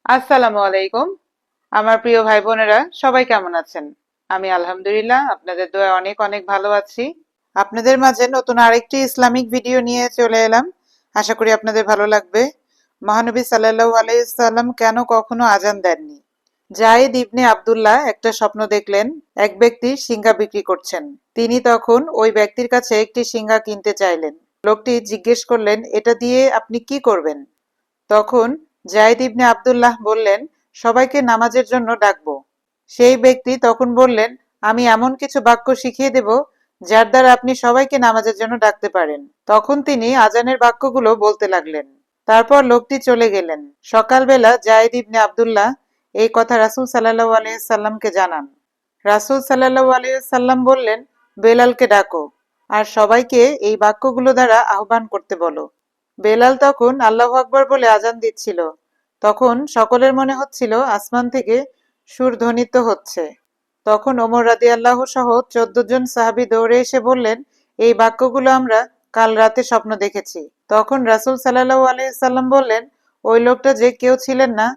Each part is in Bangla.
আসসালামু আলাইকুম। আমার প্রিয় ভাই বোনেরা সবাই কেমন আছেন? আমি আলহামদুলিল্লাহ আপনাদের দোয়ায় অনেক অনেক ভালো আছি। আপনাদের মাঝে নতুন আরেকটি ইসলামিক ভিডিও নিয়ে চলে এলাম। আশা করি আপনাদের ভালো লাগবে। মহানবী সাল্লাল্লাহু আলাইহি সাল্লাম কেন কখনো আজান দেননি? জায়েদ ইবনে আব্দুল্লাহ একটা স্বপ্ন দেখলেন, এক ব্যক্তি সিংহা বিক্রি করছেন। তিনি তখন ওই ব্যক্তির কাছে একটি সিংহা কিনতে চাইলেন। লোকটি জিজ্ঞেস করলেন, এটা দিয়ে আপনি কি করবেন? তখন যায়েদ ইবনে আব্দুল্লাহ বললেন, সবাইকে নামাজের জন্য ডাকবো। সেই ব্যক্তি তখন বললেন, আমি এমন কিছু বাক্য শিখিয়ে দেব যার দ্বারা আপনি সবাইকে নামাজের জন্য ডাকতে পারেন। তখন তিনি আজানের বাক্যগুলো বলতে লাগলেন। তারপর লোকটি চলে গেলেন। সকালবেলা যায়েদ ইবনে আব্দুল্লাহ এই কথা রাসূল সাল্লাল্লাহু আলাইহি সাল্লামকে জানান। রাসূল সাল্লাল্লাহু আলাইহি সাল্লাম বললেন, বেলালকে ডাকো আর সবাইকে এই বাক্যগুলো দ্বারা আহ্বান করতে বলো। বেলাল তখন আল্লাহু আকবর বলে আজান দিচ্ছিল। তখন সকলের মনে হচ্ছিল আসমান থেকে সুর ধ্বনিত হচ্ছে। তখন ওমর রাদিয়াল্লাহু সহ 14 জন সাহাবী দৌড়ে এসে বললেন, এই বাক্যগুলো আমরা কাল রাতে স্বপ্ন দেখেছি। তখন রাসূল সাল্লাল্লাহু আলাইহি সাল্লাম বললেন, ওই লোকটা যে কেউ ছিলেন না,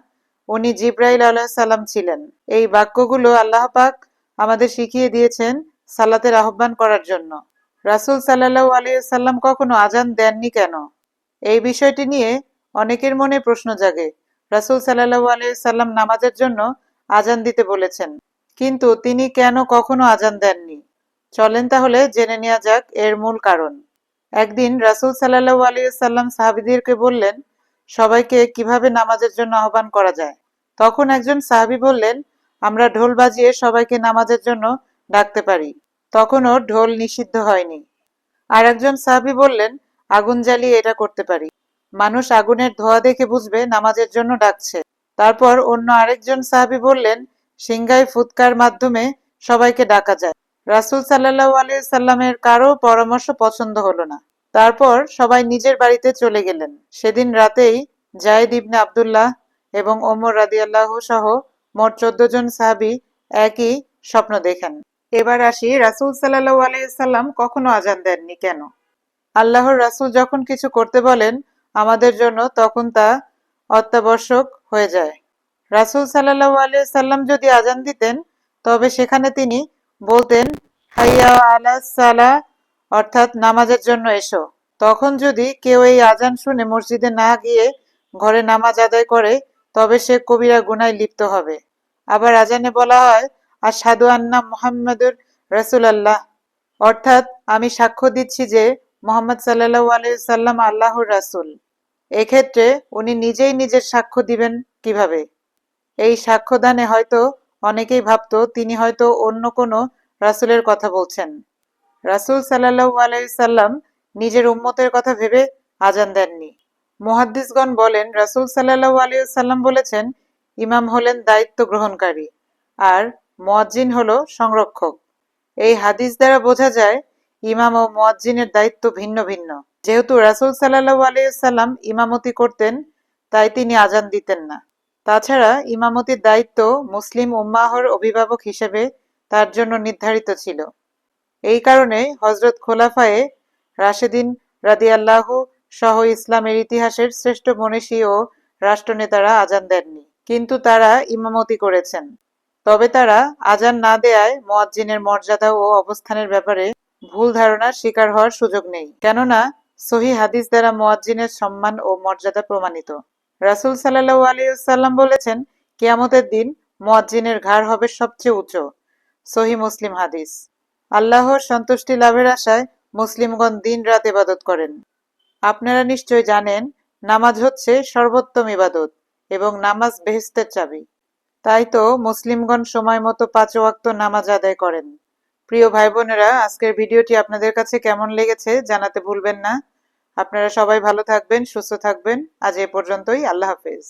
উনি জিবরাইল আলাইহিস সালাম ছিলেন। এই বাক্যগুলো আল্লাহ পাক আমাদের শিখিয়ে দিয়েছেন সালাতের আহ্বান করার জন্য। রাসূল সাল্লাল্লাহু আলাইহি সাল্লাম কখনো আজান দেননি কেন? এই বিষয়টি নিয়ে অনেকের মনে প্রশ্ন জাগে। রাসূল সাল্লাল্লাহু আলাইহি সাল্লাম নামাজের জন্য আজান দিতে বলেছেন, কিন্তু তিনি কেন কখনো আজান দেননি? চলেন তাহলে জেনে নেওয়া যাক এর মূল কারণ। একদিন রাসূল সাল্লাল্লাহু আলাইহি সাল্লাম সাহাবীদেরকে বললেন, সবাইকে কিভাবে নামাজের জন্য আহ্বান করা যায়? তখন একজন সাহাবী বললেন, আমরা ঢোল বাজিয়ে সবাইকে নামাজের জন্য ডাকতে পারি। তখনও ঢোল নিষিদ্ধ হয়নি। আর একজন সাহাবী বললেন, আগুন জ্বালিয়ে এটা করতে পারি। মানুষ আগুনের ধোঁয়া দেখে বুঝবে নামাজের জন্য ডাকছে। তারপর অন্য আরেকজন সাহাবী বললেন, সিংহায় ফুৎকার মাধ্যমে সবাইকে ডাকা যায়। রাসূল সাল্লাল্লাহু আলাইহি সাল্লামের কারো পরামর্শ পছন্দ হলো না। তারপর সবাই নিজের বাড়িতে চলে গেলেন। সেদিন রাতেই যায়েদ ইবনে আব্দুল্লাহ এবং ওমর রাদিয়াল্লাহু সহ মোট 14 জন সাহাবী একই স্বপ্ন দেখেন। এবার আসি রাসূল সাল্লাল্লাহু আলাইহি সাল্লাম কখনো আজান দেননি কেন? আল্লাহর রাসূল যখন কিছু করতে বলেন আমাদের জন্য, তখন তা অত্যাবশ্যক হয়ে যায়। রাসূল সাল্লাল্লাহু আলাইহি সাল্লাম যদি আজান দিতেন, তবে সেখানে তিনি বলতেন, হাইয়া আলাস সালাহ, অর্থাৎ নামাজের জন্য এসো। তখন যদি কেউ এই আজান শুনে মসজিদে না গিয়ে ঘরে নামাজ আদায় করে, তবে সে কবিরা গুনায় লিপ্ত হবে। আবার আজানে বলা হয়, আশহাদু আন্না মুহাম্মাদুর রাসূলুল্লাহ, অর্থাৎ আমি সাক্ষ্য দিচ্ছি যে মুহাম্মদ সাল্লাল্লাহু আলাইহি সাল্লাম আল্লাহর রাসূল। এক্ষেত্রে উনি নিজেই নিজের সাক্ষ্য দিবেন কিভাবে? এই সাক্ষ্যদানে হয়তো অনেকেই ভাবত তিনি হয়তো অন্য কোনো রাসূলের কথা বলছেন। রাসূল সাল্লাল্লাহু আলাইহি সাল্লাম নিজের উম্মতের কথা ভেবে আজান দেননি। মুহাদ্দিসগণ বলেন, রাসূল সাল্লাল্লাহু আলাইহি সাল্লাম বলেছেন, ইমাম হলেন দায়িত্ব গ্রহণকারী আর মুয়াজ্জিন হলো সংরক্ষক। এই হাদিস দ্বারা বোঝা যায় ইমাম ও মুয়াজ্জিনের দায়িত্ব ভিন্ন ভিন্ন। যেহেতু রাসূল সাল্লাল্লাহু আলাইহি সাল্লাম ইমামতি করতেন, তাই তিনি আজান দিতেন না। তাছাড়া ইমামতির দায়িত্ব মুসলিম উম্মাহর অভিভাবক হিসেবে তার জন্য নির্ধারিত ছিল। এই কারণে হযরত খোলাফায়ে রাশেদিন রাদিয়াল্লাহু সহ ইসলামের ইতিহাসের শ্রেষ্ঠ মনীষী ও রাষ্ট্রনেতারা আজান দেননি, কিন্তু তারা ইমামতি করেছেন। তবে তারা আজান না দেয়ায় মুয়াজ্জিনের মর্যাদা ও অবস্থানের ব্যাপারে ভুল ধারণার শিকার হওয়ার সুযোগ নেই, কেননা সহিহ হাদিস দ্বারা মুয়াজ্জিনের সম্মান ও মর্যাদা প্রমাণিত। রাসূল সাল্লাল্লাহু আলাইহি ওয়াসাল্লাম বলেছেন, কিয়ামতের দিন মুয়াজ্জিনের ঘাড় হবে সবচেয়ে উঁচু। সহিহ মুসলিম হাদিস। আল্লাহর সন্তুষ্টি লাভের আশায় মুসলিমগণ দিন-রাত ইবাদত করেন। আপনারা নিশ্চয় জানেন, নামাজ হচ্ছে সর্বোত্তম ইবাদত এবং নামাজ বেহেশতের চাবি। তাই তো মুসলিমগণ সময় মতো 5 ওয়াক্ত নামাজ আদায় করেন। প্রিয় ভাই বোনেরা, আজকের ভিডিওটি আপনাদের কাছে কেমন লেগেছে জানাতে ভুলবেন না। আপনারা সবাই ভালো থাকবেন, সুস্থ থাকবেন। আজ এ পর্যন্তই। আল্লাহ হাফেজ।